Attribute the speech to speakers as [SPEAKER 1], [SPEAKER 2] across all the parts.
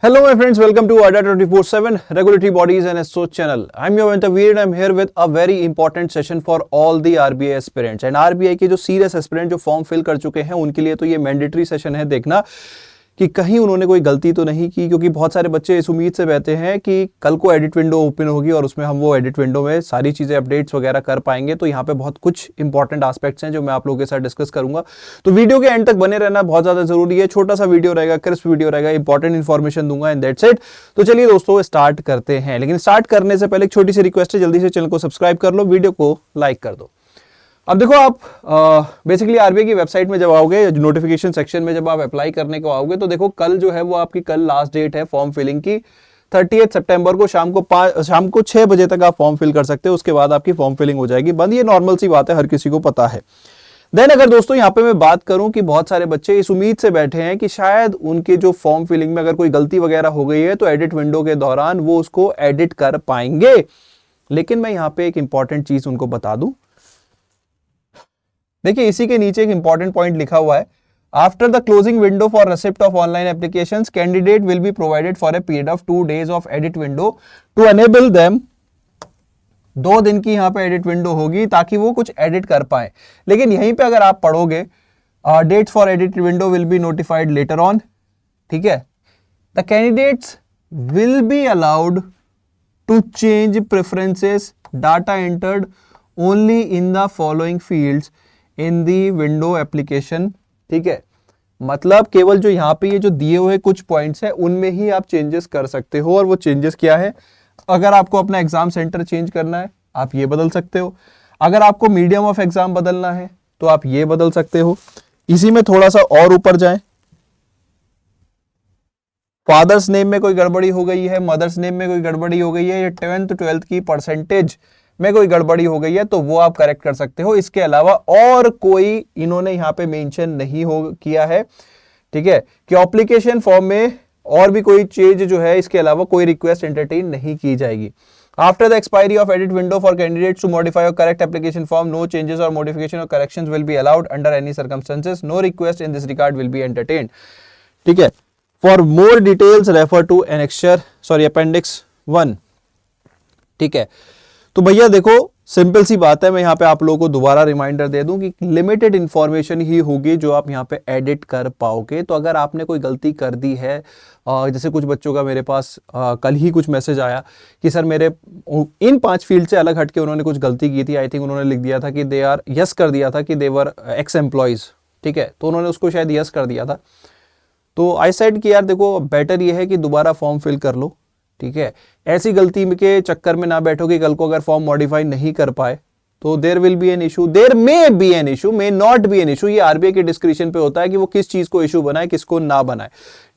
[SPEAKER 1] Hello my friends, welcome to ADA 24/7 Regulatory Bodies and Associates channel. I'm your Veer and I'm here with a very important session for all the RBI aspirants. And RBI के जो serious aspirant जो form fill कर चुके हैं उनके लिए तो ये मैंडेटरी सेशन है देखना कि कहीं उन्होंने कोई गलती तो नहीं की, क्योंकि बहुत सारे बच्चे इस उम्मीद से बैठे हैं कि कल को एडिट विंडो ओपन होगी और उसमें हम वो एडिट विंडो में सारी चीज़ें अपडेट्स वगैरह कर पाएंगे। तो यहाँ पे बहुत कुछ इंपॉर्टेंट एस्पेक्ट्स हैं जो मैं आप लोगों के साथ डिस्कस करूंगा, तो वीडियो के एंड तक बने रहना बहुत ज़्यादा जरूरी है। छोटा सा वीडियो रहेगा, क्रिस्प वीडियो रहेगा, इंपॉर्टेंट इन्फॉर्मेशन दूंगा एंड दैट्स इट। तो चलिए दोस्तों स्टार्ट करते हैं, लेकिन स्टार्ट करने से पहले एक छोटी सी रिक्वेस्ट है, जल्दी से चैनल को सब्सक्राइब कर लो, वीडियो को लाइक कर दो। अब देखो आप बेसिकली आरबीआई की वेबसाइट में जब आओगे, नोटिफिकेशन सेक्शन में जब आप अप्लाई करने को आओगे, तो देखो कल जो है वो आपकी कल लास्ट डेट है फॉर्म फिलिंग की। 30 सितंबर को शाम को 6 बजे तक आप फॉर्म फिल कर सकते हो, उसके बाद आपकी फॉर्म फिलिंग हो जाएगी बंद। ये नॉर्मल सी बात है, हर किसी को पता है। देन अगर दोस्तों यहाँ पे मैं बात करूं कि बहुत सारे बच्चे इस उम्मीद से बैठे हैं कि शायद उनके जो फॉर्म फिलिंग में अगर कोई गलती वगैरह हो गई है तो एडिट विंडो के दौरान वो उसको एडिट कर पाएंगे। लेकिन मैं यहाँ पे एक इंपॉर्टेंट चीज उनको बता दूं, देखिए इसी के नीचे एक इंपॉर्टेंट पॉइंट लिखा हुआ है, after the closing window for receipt of online applications candidate will be provided for a period of 2 days of edit window to enable them. 2 दिन की यहाँ पे एडिट विंडो होगी ताकि वो कुछ एडिट कर पाए। लेकिन यहीं पे अगर आप पढ़ोगे dates for edit window will be notified later on, ठीक है। The candidates will be allowed to change preferences data entered only in the following fields in the window application, ठीक है। मतलब केवल जो यहाँ पे ये जो दिए हुए कुछ पॉइंट्स हैं उनमें ही आप चेंजेस कर सकते हो। और वो चेंजेस क्या है, अगर आपको अपना एग्जाम सेंटर चेंज करना है आप ये बदल सकते हो, अगर आपको मीडियम ऑफ एग्जाम बदलना है तो आप ये बदल सकते हो। इसी में थोड़ा सा और ऊपर जाएं, फादर्स नेम में कोई गड़बड़ी हो गई है, मदर्स नेम में कोई गड़बड़ी हो गई है, या 10th 12th की परसेंटेज में कोई गड़बड़ी हो गई है तो वो आप करेक्ट कर सकते हो। इसके अलावा और कोई इन्होंने यहाँ पे मेंशन नहीं हो किया है, ठीक है, कि एप्लीकेशन फॉर्म में और भी कोई चेंज जो है इसके अलावा कोई रिक्वेस्ट एंटरटेन नहीं की जाएगी। After the expiry of edit window for candidates to modify और correct application form, no changes और मॉडिफिकेशन और corrections will be allowed under any circumstances, no request in this regard will be entertained, ठीक है। For more details refer to appendix 1, ठीक है। तो भैया देखो सिंपल सी बात है, मैं यहाँ पे आप लोगों को दोबारा रिमाइंडर दे दूं कि लिमिटेड इंफॉर्मेशन ही होगी जो आप यहाँ पे एडिट कर पाओगे। तो अगर आपने कोई गलती कर दी है, जैसे कुछ बच्चों का मेरे पास कल ही कुछ मैसेज आया कि सर मेरे इन 5 फील्ड से अलग हटके उन्होंने कुछ गलती की थी। आई थिंक उन्होंने लिख दिया था कि दे आर यस कर दिया था कि दे वर एक्स एम्प्लॉयज, ठीक है, तो उन्होंने उसको शायद यस कर दिया था। तो आई सेड कि यार देखो बेटर ये है कि दोबारा फॉर्म फिल कर लो, ठीक है। ऐसी गलती के चक्कर में ना बैठो कि कल को अगर फॉर्म मॉडिफाई नहीं कर पाए तो there will be an issue, there may be an issue, may not be an issue. ये आरबीआई के डिस्क्रिप्शन पे होता है कि वो किस चीज को इशू बनाए किसको ना बनाए,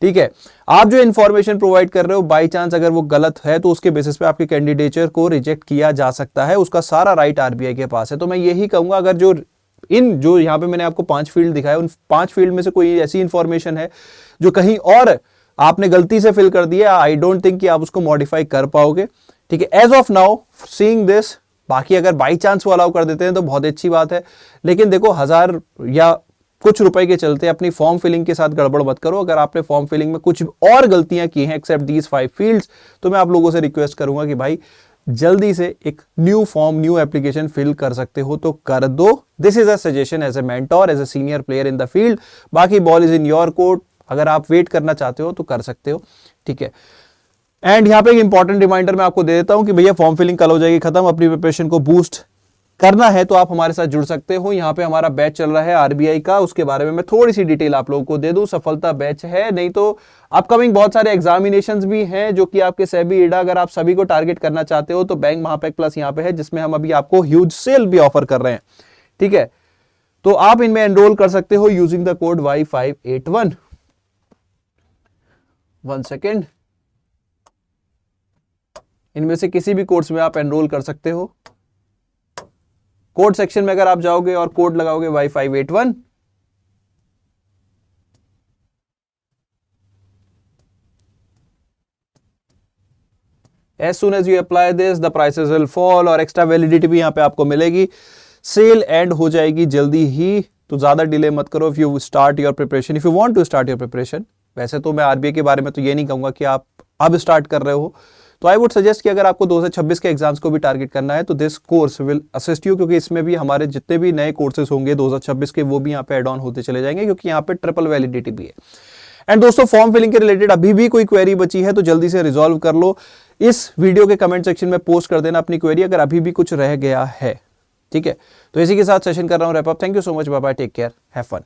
[SPEAKER 1] ठीक है। आप जो इन्फॉर्मेशन प्रोवाइड कर रहे हो बाई चांस अगर वो गलत है तो उसके बेसिस पे आपके कैंडिडेचर को रिजेक्ट किया जा सकता है, उसका सारा राइट आरबीआई के पास है। तो मैं यही कहूंगा, अगर जो यहाँ पे मैंने आपको 5 फील्ड दिखाया उन 5 फील्ड में से कोई ऐसी इंफॉर्मेशन है जो कहीं और आपने गलती से फिल कर दिया, आई डोंट थिंक कि आप उसको मॉडिफाई कर पाओगे, ठीक है। As of now seeing this, बाकी अगर बाई चांस वो अलाउ कर देते हैं तो बहुत अच्छी बात है, लेकिन देखो 1000 या कुछ रुपए के चलते अपनी फॉर्म फिलिंग के साथ गड़बड़ मत करो। अगर आपने फॉर्म फिलिंग में कुछ और गलतियां की हैं एक्सेप्ट दीज 5 फील्ड्स, तो मैं आप लोगों से रिक्वेस्ट करूंगा कि भाई जल्दी से एक new form new application fill कर सकते हो तो कर दो। This is a suggestion as a mentor, as a senior player in the field. बाकी ball is in your court, अगर आप वेट करना चाहते हो तो कर सकते हो, ठीक है। एंड यहाँ पे एक इंपॉर्टेंट रिमाइंडर मैं आपको दे देता हूं कि भैया फॉर्म फिलिंग कल हो जाएगी खत्म। अपनी प्रिपरेशन को बूस्ट करना है तो आप हमारे साथ जुड़ सकते हो। यहाँ पे हमारा बैच चल रहा है आरबीआई का, उसके बारे में मैं थोड़ी सी डिटेल आप लोगों को दे दूं। सफलता बैच है, नहीं तो अपकमिंग बहुत सारे एग्जामिनेशंस भी हैं जो कि आपके सेबी ईडा, अगर आप सभी को टारगेट करना चाहते हो तो बैंक महापैक प्लस यहाँ पे है, जिसमें हम अभी आपको ह्यूज सेल भी ऑफर कर रहे हैं, ठीक है। तो आप इनमें एनरोल कर सकते हो using the code Y581। 1 second, इनमें से किसी भी कोर्स में आप एनरोल कर सकते हो। कोड सेक्शन में अगर आप जाओगे और कोड लगाओगे Y581, as soon as you apply this the prices will fall, और एक्स्ट्रा वैलिडिटी भी यहां पे आपको मिलेगी। सेल एंड हो जाएगी जल्दी ही, तो ज्यादा डिले मत करो। If you start your preparation, if you want to start your preparation, वैसे तो मैं आरबीआई के बारे में तो ये नहीं कहूंगा कि आप अब स्टार्ट कर रहे हो, तो आई वुड सजेस्ट कि अगर आपको 2026 के एग्जाम्स को भी टारगेट करना है तो this course will assist you, क्योंकि इसमें भी हमारे जितने भी नए कोर्सेज होंगे 2026 के वो भी यहाँ पे एड ऑन होते चले जाएंगे, क्योंकि यहाँ पे ट्रिपल वैलिडिटी भी है। एंड दोस्तों, फॉर्म फिलिंग के रिलेटेड अभी भी कोई क्वेरी बची है तो जल्दी से रिजॉल्व कर लो, इस वीडियो के कमेंट सेक्शन में पोस्ट कर देना अपनी क्वेरी अगर अभी भी कुछ रह गया है, ठीक है। तो इसी के साथ सेशन कर रहा हूं wrap up. Thank you so much, bye bye, take care, have fun.